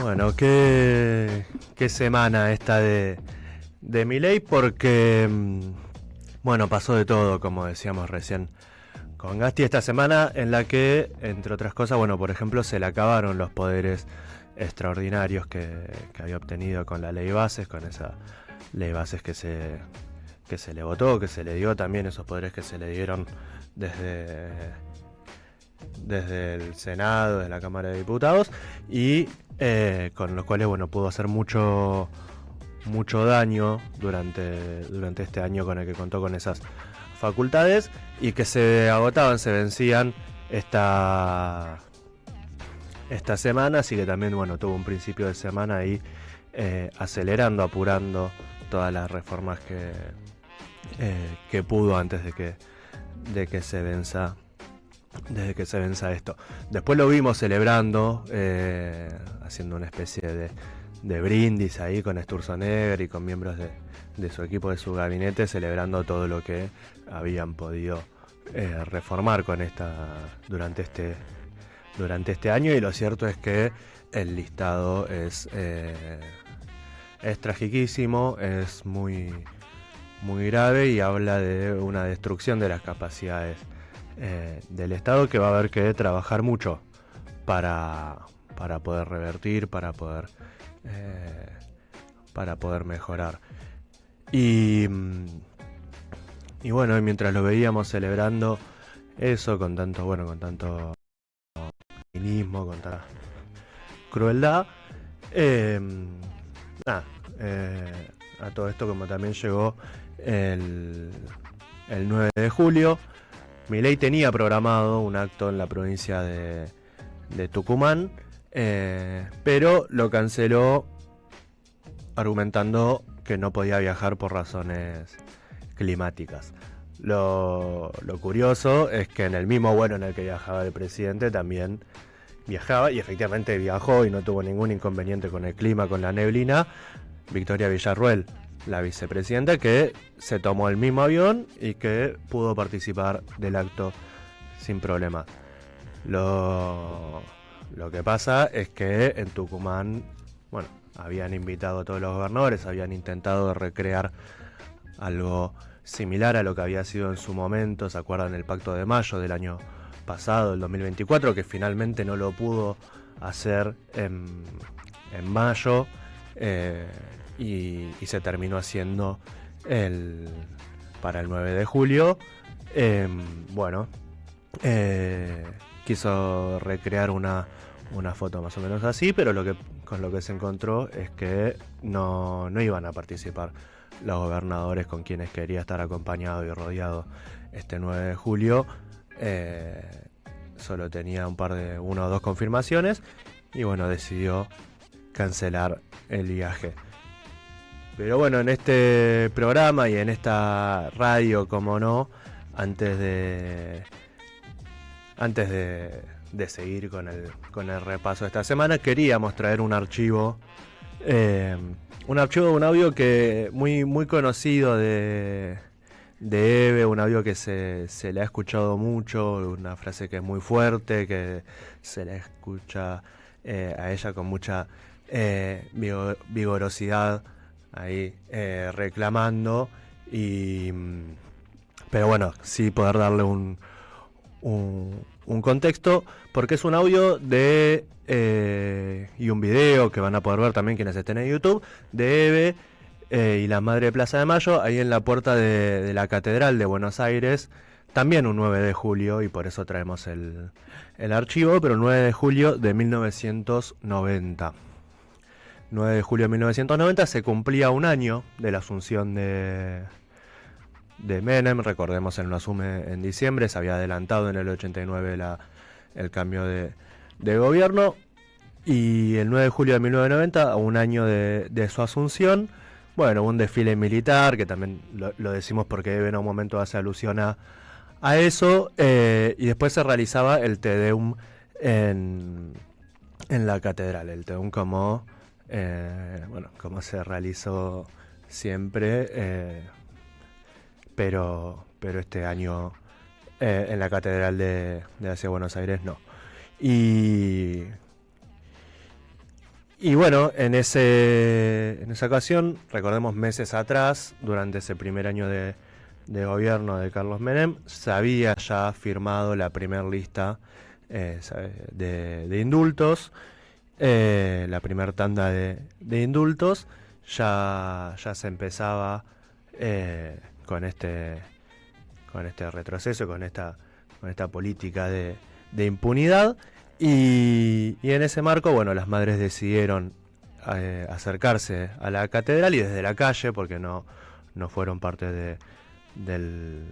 Bueno, qué semana esta de Milei porque, bueno, pasó de todo, como decíamos recién con Gasti, esta semana en la que, entre otras cosas, bueno, por ejemplo, se le acabaron los poderes extraordinarios que había obtenido con la ley Bases, con esa ley Bases que se le votó, que se le dio también, esos poderes que se le dieron desde, desde el Senado, desde la Cámara de Diputados, y con los cuales, bueno, pudo hacer mucho daño durante este año con el que contó con esas facultades y que se agotaban, se vencían esta semana, así que también, bueno, tuvo un principio de semana ahí acelerando, apurando todas las reformas que pudo antes de que se venza desde que se venza esto. Después lo vimos celebrando, haciendo una especie de brindis ahí con Sturzenegger y con miembros de su equipo, de su gabinete, celebrando todo lo que habían podido reformar con durante este año. Y lo cierto es que el listado es tragiquísimo, es muy grave y habla de una destrucción de las capacidades del Estado, que va a haber que trabajar mucho para poder revertir, para poder mejorar. Y, y bueno, mientras lo veíamos celebrando eso con tanto cinismo, con tanta crueldad, eh, nada, a todo esto, como también llegó el 9 de julio, Milei tenía programado un acto en la provincia de Tucumán, pero lo canceló argumentando que no podía viajar por razones climáticas. Lo curioso es que en el mismo vuelo en el que viajaba el presidente también viajaba, y efectivamente viajó y no tuvo ningún inconveniente con el clima, con la neblina, Victoria Villarruel, la vicepresidenta, que se tomó el mismo avión y que pudo participar del acto sin problema. Lo que pasa es que en Tucumán, bueno, habían invitado a todos los gobernadores, habían intentado recrear algo similar a lo que había sido en su momento, ¿se acuerdan? El Pacto de Mayo del año pasado, el 2024, que finalmente no lo pudo hacer en mayo, y se terminó haciendo para el 9 de julio. Bueno, quiso recrear una foto más o menos así, pero con lo que se encontró es que no iban a participar los gobernadores con quienes quería estar acompañado y rodeado este 9 de julio. Solo tenía una o dos confirmaciones y bueno, decidió cancelar el viaje. Pero bueno, en este programa y en esta radio, como no, antes de seguir con el repaso de esta semana, queríamos traer un archivo de un audio que muy conocido de Eve, un audio que se le ha escuchado mucho, una frase que es muy fuerte, que se le escucha a ella con mucha vigorosidad ahí reclamando, pero bueno, sí poder darle un contexto, porque es un audio y un video que van a poder ver también quienes estén en YouTube, de Eve y la Madre de Plaza de Mayo, ahí en la puerta de la Catedral de Buenos Aires, también un 9 de julio, y por eso traemos el archivo, pero 9 de julio de 1990. 9 de julio de 1990 se cumplía un año de la asunción de Menem. Recordemos, él no asume en diciembre, se había adelantado en el 89 el cambio de gobierno, y el 9 de julio de 1990, a un año de su asunción, bueno, un desfile militar, que también lo decimos porque en un momento hace alusión a eso, y después se realizaba el Te Deum en la catedral, el Te Deum como se realizó siempre, pero este año en la catedral de la Ciudad de Buenos Aires no. Y Y bueno, en esa ocasión, recordemos meses atrás, durante ese primer año de gobierno de Carlos Menem, se había ya firmado la primera lista de indultos, la primera tanda de indultos. Ya se empezaba con este retroceso, con esta política de impunidad. Y en ese marco, bueno, las madres decidieron acercarse a la catedral y desde la calle, porque no fueron parte del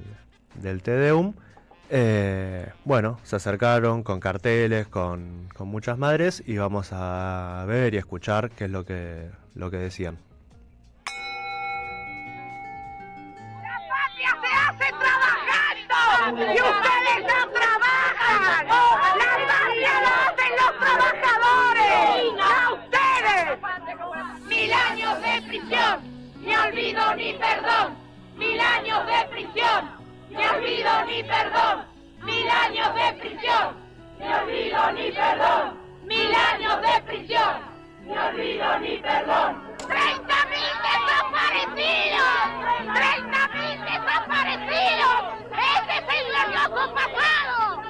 Te Deum. Bueno, se acercaron con carteles, con muchas madres, y vamos a ver y escuchar qué es lo que decían. ¡La patria se hace trabajando! ¡Y ustedes no trabajan! ¡La patria la hacen los trabajadores! ¡A ustedes! 1000 años de prisión, ni olvido ni perdón. 1000 años de prisión, ni olvido ni perdón. 1000 años de prisión, ni olvido ni perdón. 1000 años de prisión, ni olvido ni perdón. 30.000 desaparecidos, 30.000 desaparecidos. Ese es el glorioso pasado.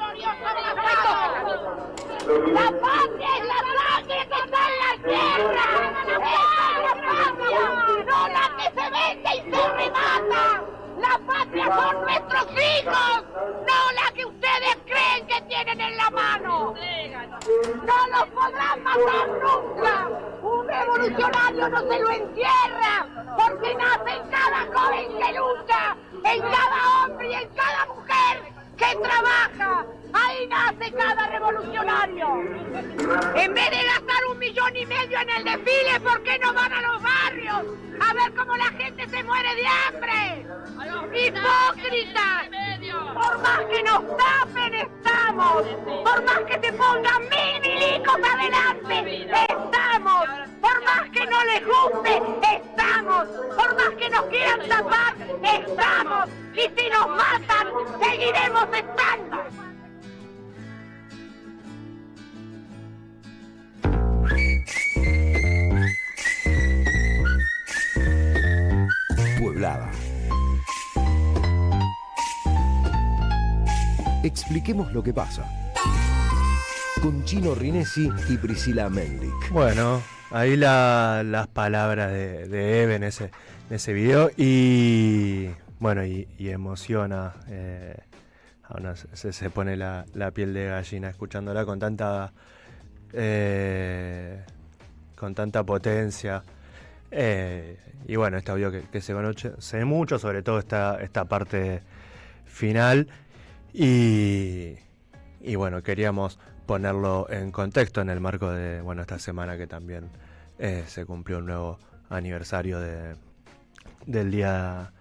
La patria es la sangre que está en la tierra. Esa es la patria, no la que se vende y se remata. La patria son nuestros hijos, no la que ustedes creen que tienen en la mano. No los podrán matar nunca. Un revolucionario no se lo encierra, porque nace en cada joven que lucha, en cada hombre y en cada mujer que trabaja. Ahí nace cada revolucionario. En vez de gastar 1,5 millones en el desfile, ¿por qué no van a los barrios a ver cómo la gente se muere de hambre? ¡Hipócritas! Por más que nos tapen estamos, por más que se pongan 1000 milicos adelante, estamos, por más que no les guste, estamos, por más que nos quieran tapar, estamos, y si nos matan, seguiremos estando. Pueblada. Expliquemos lo que pasa. Con Chino Rinesi y Priscila Mendic. Bueno, ahí las palabras de Eve en ese video y bueno, y emociona, a uno se pone la piel de gallina escuchándola con tanta potencia. Y bueno, está obvio que se conoce mucho, sobre todo esta parte final. Y bueno, queríamos ponerlo en contexto en el marco de esta semana que también se cumplió un nuevo aniversario del Día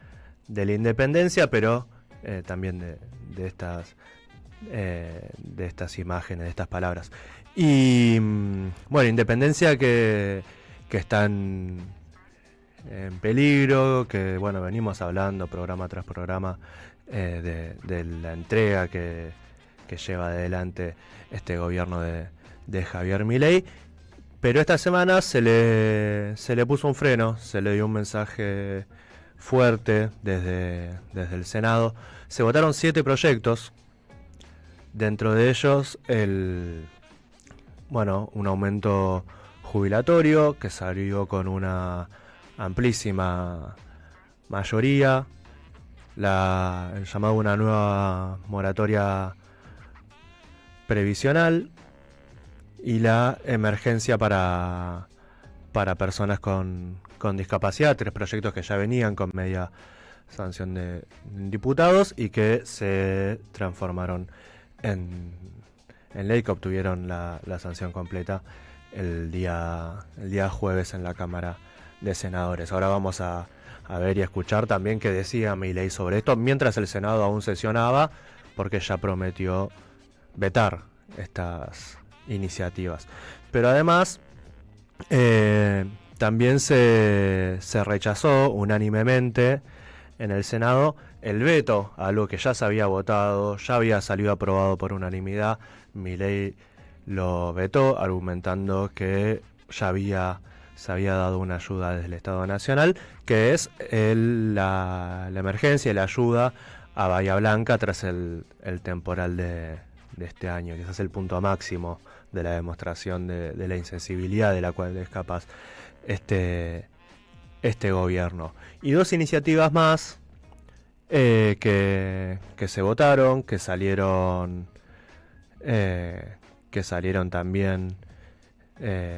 de la Independencia, pero también de estas imágenes, de estas palabras. Y bueno, independencia que está en peligro, que bueno, venimos hablando programa tras programa de la entrega que lleva adelante este gobierno de Javier Milei, pero esta semana se le puso un freno, se le dio un mensaje fuerte desde el Senado. Se votaron 7 proyectos, dentro de ellos un aumento jubilatorio que salió con una amplísima mayoría, el llamado una nueva moratoria previsional y la emergencia para personas con discapacidad, 3 proyectos que ya venían con media sanción de diputados y que se transformaron en ley, que obtuvieron la sanción completa el día jueves en la Cámara de Senadores. Ahora vamos a ver y a escuchar también qué decía Milei sobre esto, mientras el Senado aún sesionaba, porque ya prometió vetar estas iniciativas. Pero además también se rechazó unánimemente en el Senado el veto a algo que ya se había votado, ya había salido aprobado por unanimidad. Milei lo vetó, argumentando que se había dado una ayuda desde el Estado Nacional, que es la emergencia y la ayuda a Bahía Blanca tras el temporal de este año. Quizás el punto máximo de la demostración de la insensibilidad de la cual es capaz este gobierno. Y dos iniciativas más que se votaron, que salieron también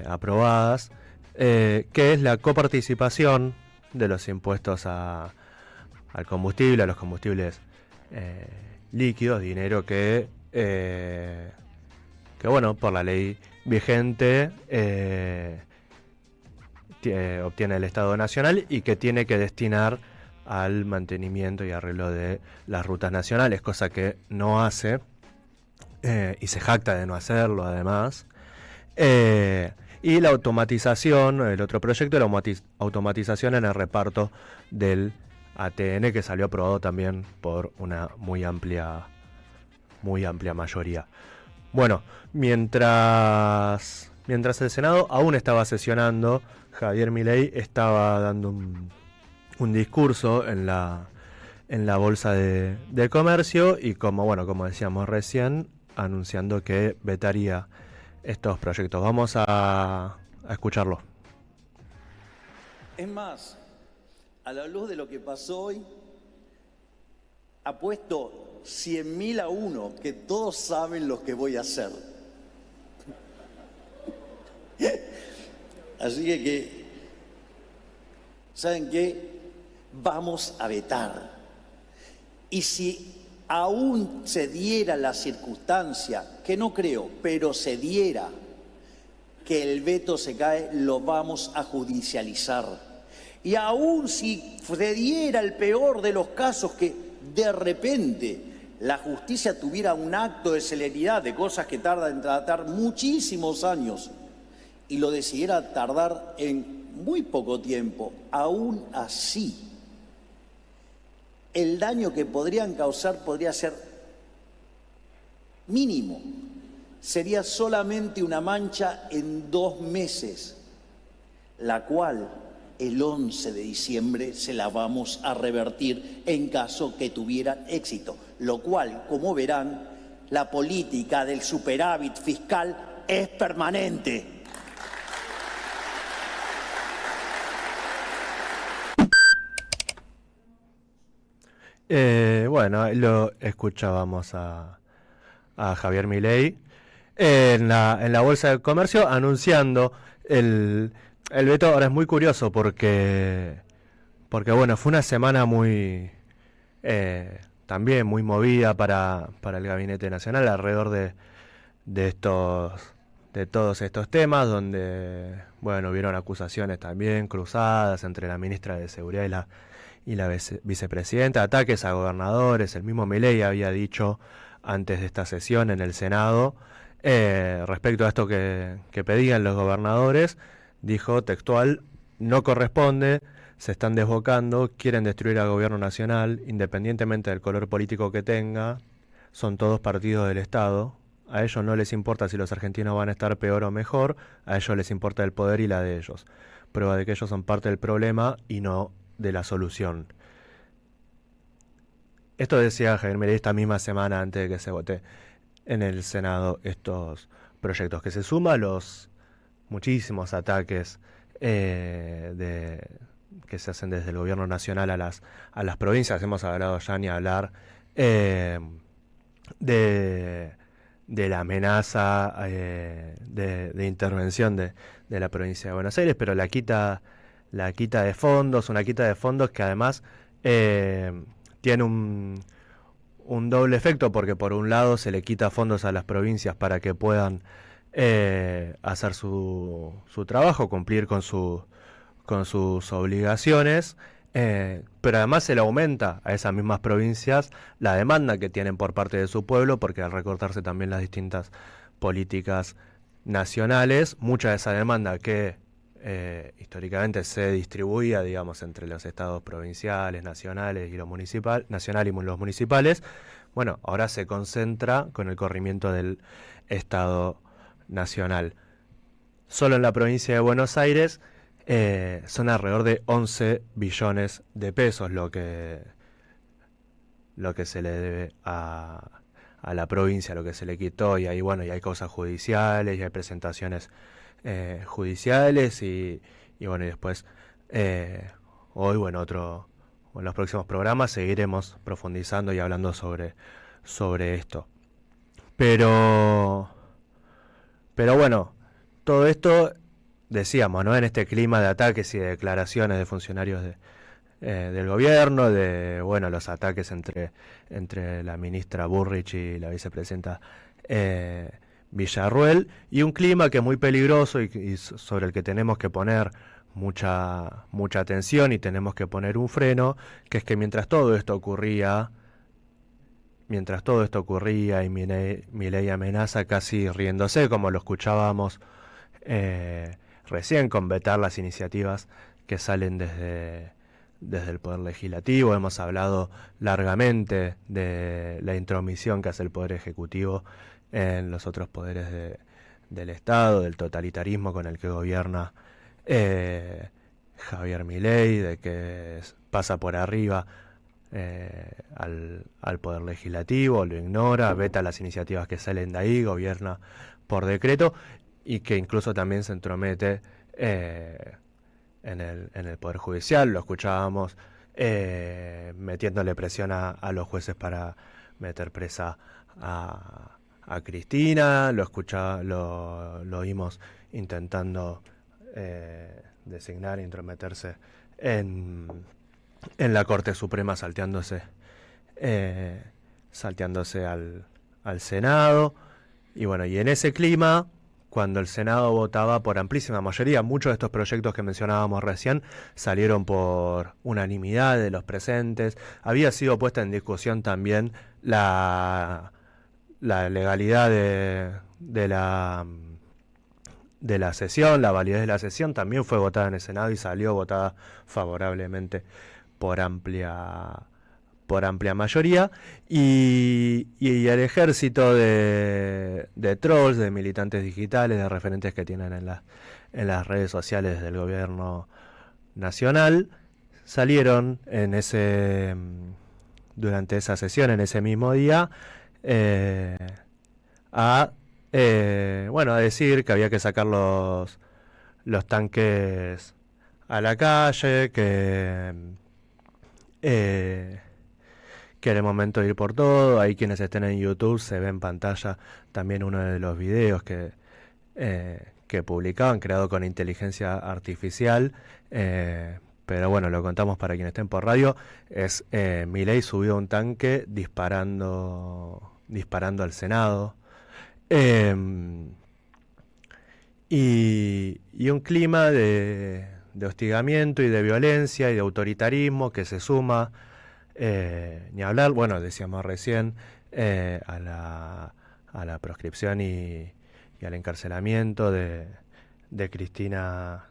aprobadas, que es la coparticipación de los impuestos al combustible, a los combustibles líquidos, dinero que bueno, por la ley vigente obtiene el Estado Nacional y que tiene que destinar al mantenimiento y arreglo de las rutas nacionales, cosa que no hace y se jacta de no hacerlo además. Y la automatización, el otro proyecto, la automatización en el reparto del ATN, que salió aprobado también por una muy amplia mayoría. Bueno, mientras el Senado aún estaba sesionando, Javier Milei estaba dando un discurso en la Bolsa de Comercio y como decíamos recién, anunciando que vetaría estos proyectos. Vamos a escucharlo. Es más, a la luz de lo que pasó hoy, apuesto 100.000 a 1 que todos saben lo que voy a hacer. Así que, ¿saben qué? Vamos a vetar. Y si aún se diera la circunstancia, que no creo, pero se diera que el veto se cae, lo vamos a judicializar. Y aún si se diera el peor de los casos, que de repente la justicia tuviera un acto de celeridad de cosas que tardan en tratar muchísimos años y lo decidiera tardar en muy poco tiempo, aún así el daño que podrían causar podría ser mínimo. Sería solamente una mancha en 2 meses, la cual el 11 de diciembre se la vamos a revertir en caso que tuvieran éxito. Lo cual, como verán, la política del superávit fiscal es permanente. Bueno, lo escuchábamos a Javier Milei en la Bolsa de Comercio anunciando el veto. Ahora es muy curioso porque bueno, fue una semana también muy movida para el Gabinete Nacional alrededor de todos estos temas, donde bueno, hubieron acusaciones también cruzadas entre la ministra de Seguridad y la vicepresidenta, ataques a gobernadores. El mismo Milei había dicho antes de esta sesión en el Senado respecto a esto que pedían los gobernadores, dijo textual: no corresponde, se están desbocando, quieren destruir al gobierno nacional, independientemente del color político que tenga, son todos partidos del Estado, a ellos no les importa si los argentinos van a estar peor o mejor, a ellos les importa el poder y la de ellos. Prueba de que ellos son parte del problema y no de la solución. Esto decía Javier Milei esta misma semana antes de que se vote en el Senado estos proyectos, que se suma a los muchísimos ataques que se hacen desde el gobierno nacional a las provincias. Hemos hablado ya ni hablar de la amenaza de intervención de la provincia de Buenos Aires, pero la quita de fondos, una quita de fondos que además tiene un doble efecto, porque por un lado se le quita fondos a las provincias para que puedan hacer su trabajo, cumplir con sus obligaciones, pero además se le aumenta a esas mismas provincias la demanda que tienen por parte de su pueblo, porque al recortarse también las distintas políticas nacionales, mucha de esa demanda que históricamente se distribuía, digamos, entre los estados provinciales, nacionales y los municipales, bueno, ahora se concentra con el corrimiento del Estado Nacional. solo en la provincia de Buenos Aires son alrededor de 11 billones de pesos lo que se le debe a la provincia, lo que se le quitó, y ahí bueno, y hay causas judiciales, y hay presentaciones judiciales, y bueno, y después hoy o en los próximos programas seguiremos profundizando y hablando sobre esto. Pero bueno, todo esto, decíamos, ¿no? En este clima de ataques y de declaraciones de funcionarios del gobierno, de bueno, los ataques entre la ministra Burrich y la vicepresidenta Villarruel, y un clima que es muy peligroso y sobre el que tenemos que poner mucha atención y tenemos que poner un freno, que es que mientras todo esto ocurría y Milei amenaza casi riéndose, como lo escuchábamos recién, con vetar las iniciativas que salen desde el Poder Legislativo. Hemos hablado largamente de la intromisión que hace el Poder Ejecutivo en los otros poderes del Estado, del totalitarismo con el que gobierna Javier Milei, de que pasa por arriba al Poder Legislativo, lo ignora, veta las iniciativas que salen de ahí, gobierna por decreto, y que incluso también se entromete en el Poder Judicial. Lo escuchábamos metiéndole presión a los jueces para meter presa a Cristina, lo oímos intentando designar e intrometerse en la Corte Suprema, salteándose al Senado. Y bueno, y en ese clima, cuando el Senado votaba por amplísima mayoría, muchos de estos proyectos que mencionábamos recién salieron por unanimidad de los presentes. Había sido puesta en discusión también la legalidad de la sesión, la validez de la sesión, también fue votada en el Senado y salió votada favorablemente por amplia mayoría, y el ejército de trolls, de militantes digitales, de referentes que tienen en las redes sociales del gobierno nacional, salieron durante esa sesión, en ese mismo día, a decir que había que sacar los tanques a la calle, que era el momento de ir por todo. Ahí quienes estén en YouTube se ve en pantalla también uno de los videos que publicaban, creado con inteligencia artificial, pero bueno, lo contamos para quienes estén por radio. Es Milei subió a un tanque disparando al Senado, y un clima de hostigamiento y de violencia y de autoritarismo que se suma, ni hablar, bueno, decíamos recién, a la proscripción y al encarcelamiento de Cristina,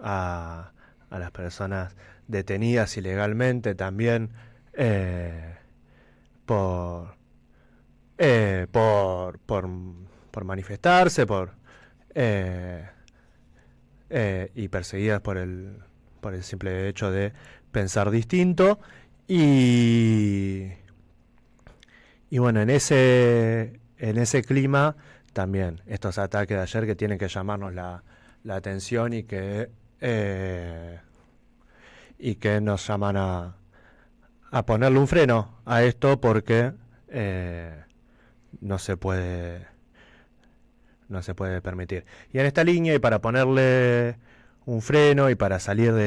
a las personas detenidas ilegalmente también por manifestarse, y perseguidas por el simple hecho de pensar distinto. Y bueno, en ese clima también estos ataques de ayer que tienen que llamarnos la atención y que nos llaman a ponerle un freno a esto, porque no se puede permitir. Y en esta línea, y para ponerle un freno y para salir de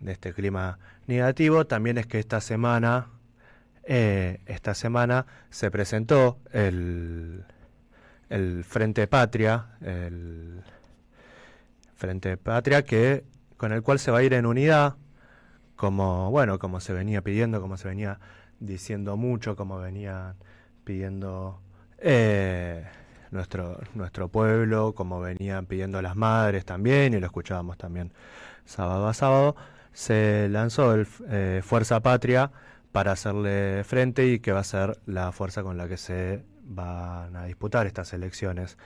este clima negativo, también es que esta semana se presentó el Frente Patria, con el cual se va a ir en unidad, como se venía pidiendo, como se venía diciendo mucho, como venía pidiendo nuestro pueblo, como venían pidiendo las madres también, y lo escuchábamos también sábado a sábado. Se lanzó el Fuerza Patria para hacerle frente, y que va a ser la fuerza con la que se van a disputar estas elecciones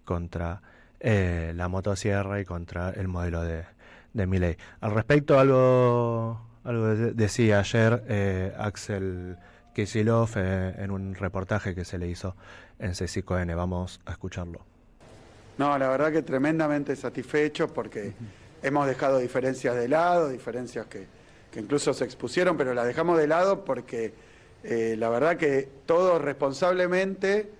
contra la motosierra y contra el modelo de Milei. Al respecto, algo decía ayer Axel Kicillof en un reportaje que se le hizo en C5N. Vamos a escucharlo. No, la verdad que tremendamente satisfechos porque hemos dejado diferencias de lado, diferencias que incluso se expusieron, pero las dejamos de lado porque la verdad que todos responsablemente,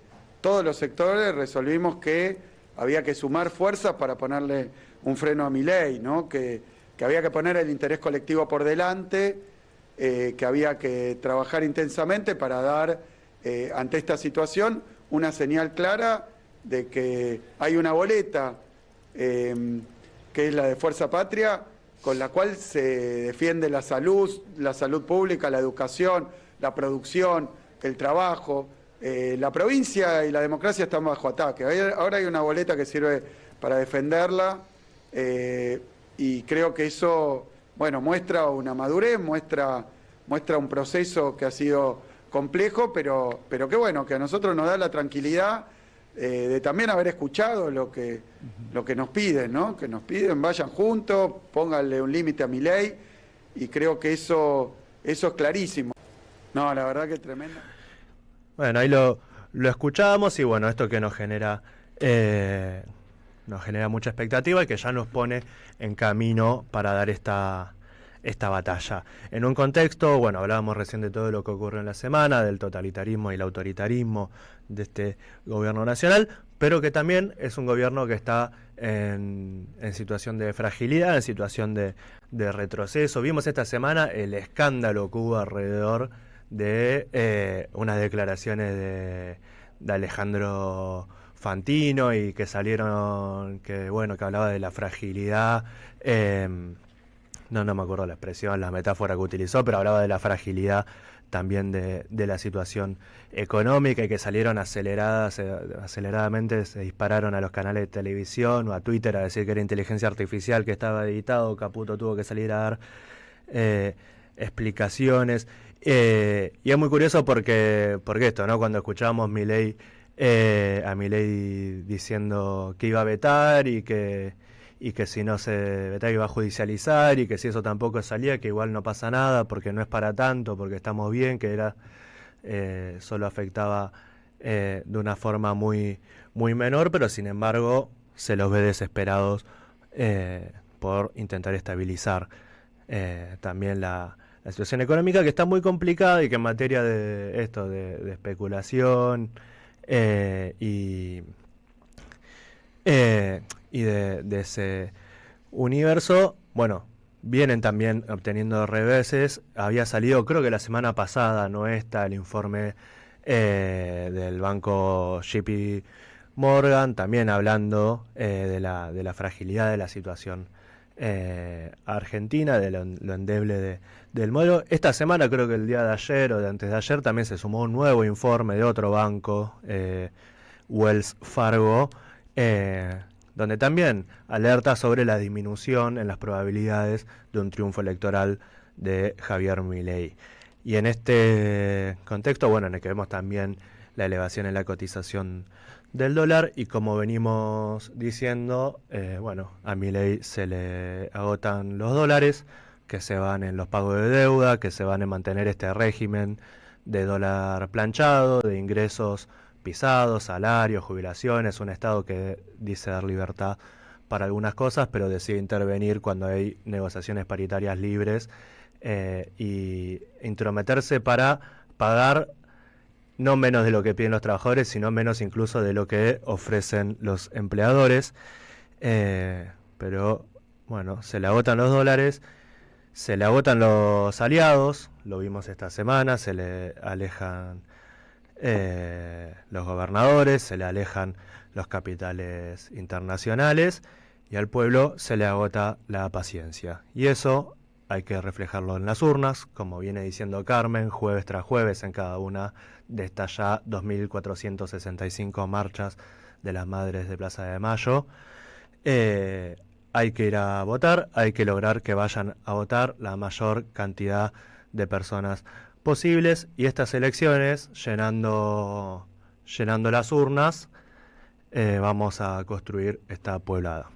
todos los sectores resolvimos que había que sumar fuerzas para ponerle un freno a Milei, ¿no? Que había que poner el interés colectivo por delante, que había que trabajar intensamente para dar ante esta situación una señal clara de que hay una boleta que es la de Fuerza Patria, con la cual se defiende la salud pública, la educación, la producción, el trabajo. La provincia y la democracia están bajo ataque. Ahora hay una boleta que sirve para defenderla y creo que eso, bueno, muestra una madurez, muestra un proceso que ha sido complejo, pero que bueno, que a nosotros nos da la tranquilidad de también haber escuchado lo que nos piden, ¿no? Que nos piden, vayan juntos, pónganle un límite a Milei, y creo que eso es clarísimo. No, la verdad que es tremendo. Bueno, ahí lo escuchábamos y bueno, esto que nos genera mucha expectativa y que ya nos pone en camino para dar esta batalla. En un contexto, bueno, hablábamos recién de todo lo que ocurrió en la semana, del totalitarismo y el autoritarismo de este gobierno nacional, pero que también es un gobierno que está en situación de fragilidad, en situación de retroceso. Vimos esta semana el escándalo que hubo alrededor de unas declaraciones de Alejandro Fantino y que salieron, que hablaba de la fragilidad, no me acuerdo la expresión, la metáfora que utilizó, pero hablaba de la fragilidad también de la situación económica y que salieron aceleradamente, se dispararon a los canales de televisión o a Twitter a decir que era inteligencia artificial, que estaba editado. Caputo tuvo que salir a dar explicaciones. Y es muy curioso porque esto, ¿no? Cuando escuchábamos a Milei diciendo que iba a vetar y que si no se vetaba iba a judicializar y que si eso tampoco salía, que igual no pasa nada porque no es para tanto, porque estamos bien, que era solo afectaba de una forma muy, muy menor, pero sin embargo se los ve desesperados por intentar estabilizar también la situación económica, que está muy complicada y que en materia de esto, de especulación y de ese universo, bueno, vienen también obteniendo reveses. Había salido, creo que la semana pasada, no está, el informe del banco JP Morgan, también hablando de la fragilidad de la situación argentina, de lo endeble del modelo. Esta semana, creo que el día de ayer o de antes de ayer, también se sumó un nuevo informe de otro banco, Wells Fargo, donde también alerta sobre la disminución en las probabilidades de un triunfo electoral de Javier Milei. Y en este contexto, bueno, en el que vemos también la elevación en la cotización del dólar, y como venimos diciendo, a Milei se le agotan los dólares, que se van en los pagos de deuda, que se van en mantener este régimen de dólar planchado, de ingresos pisados, salarios, jubilaciones, un Estado que dice dar libertad para algunas cosas, pero decide intervenir cuando hay negociaciones paritarias libres y intrometerse para pagar no menos de lo que piden los trabajadores, sino menos incluso de lo que ofrecen los empleadores. Pero bueno, se le agotan los dólares, se le agotan los aliados, lo vimos esta semana, se le alejan los gobernadores, se le alejan los capitales internacionales y al pueblo se le agota la paciencia. Y eso hay que reflejarlo en las urnas, como viene diciendo Carmen, jueves tras jueves en cada una de estas ya 2.465 marchas de las Madres de Plaza de Mayo. Hay que ir a votar, hay que lograr que vayan a votar la mayor cantidad de personas posibles, y estas elecciones, llenando llenando las urnas, vamos a construir esta pueblada.